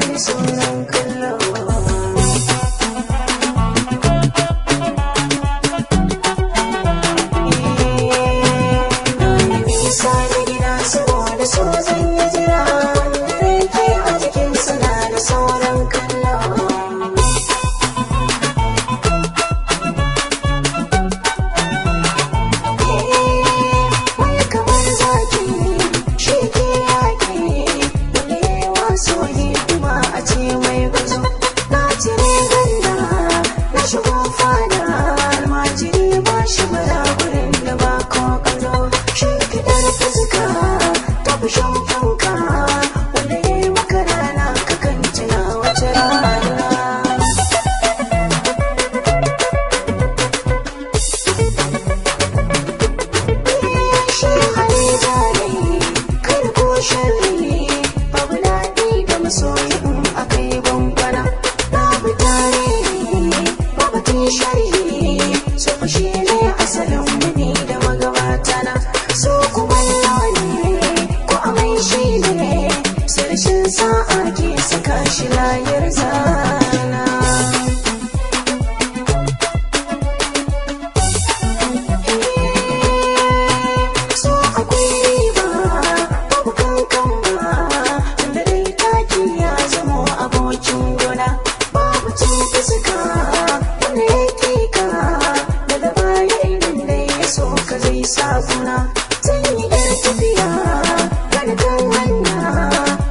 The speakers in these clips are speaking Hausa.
bani sauran kallo. Nisa da gida saboda so zan yi jira, wanda ke a jikin suna da sauran kallo. Wani kamar zaki shi ke yaƙi, wani yawa soyi kuma a ce mai guzo. Na cire ganda na shigo fada, almajiri ba shi bara gurin da ba ko ƙazo. Shimfiɗar fuska ta fi shan fanka, wanda ya yi maka rana ka kan tuna wace rana. Shi hali zane kai ko sharri, babu daɗi da masoyi in aka yi bambana. Babu tarihi babu tun sharhi, so fa shi ne asalin wani da magabatana. So kuma ne ko amai shi ne, sarshin sa'a ke saka shi layar zana. So akwai riba babu kankan ba, wanda dai taki ya zamo abokin gona. Babu cin fuska wanda ya kika, daga baya idan dai ya so ka zai sa kuna. Zan yi yar tafiya gani kan hanya,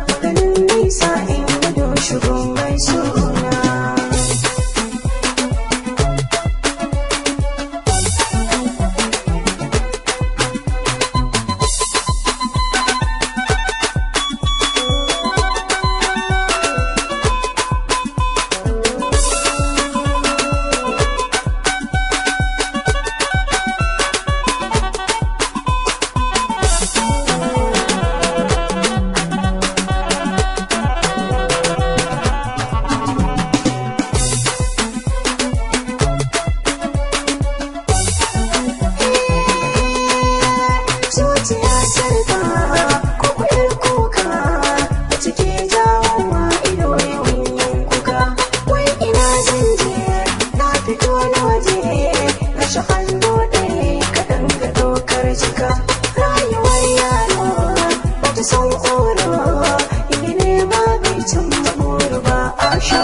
maganin nisa in gado shigo mai suna. Zuciya sarka ko kuɗin kuka, a cike jawowa ido yawan yin kuka. Wai ina zan je na fito na waje, rashin hannu ɗaya kaɗan ga dokar jika. Rayuwar yaro bata san ƙoro, in nema bai cin buru ba a sha.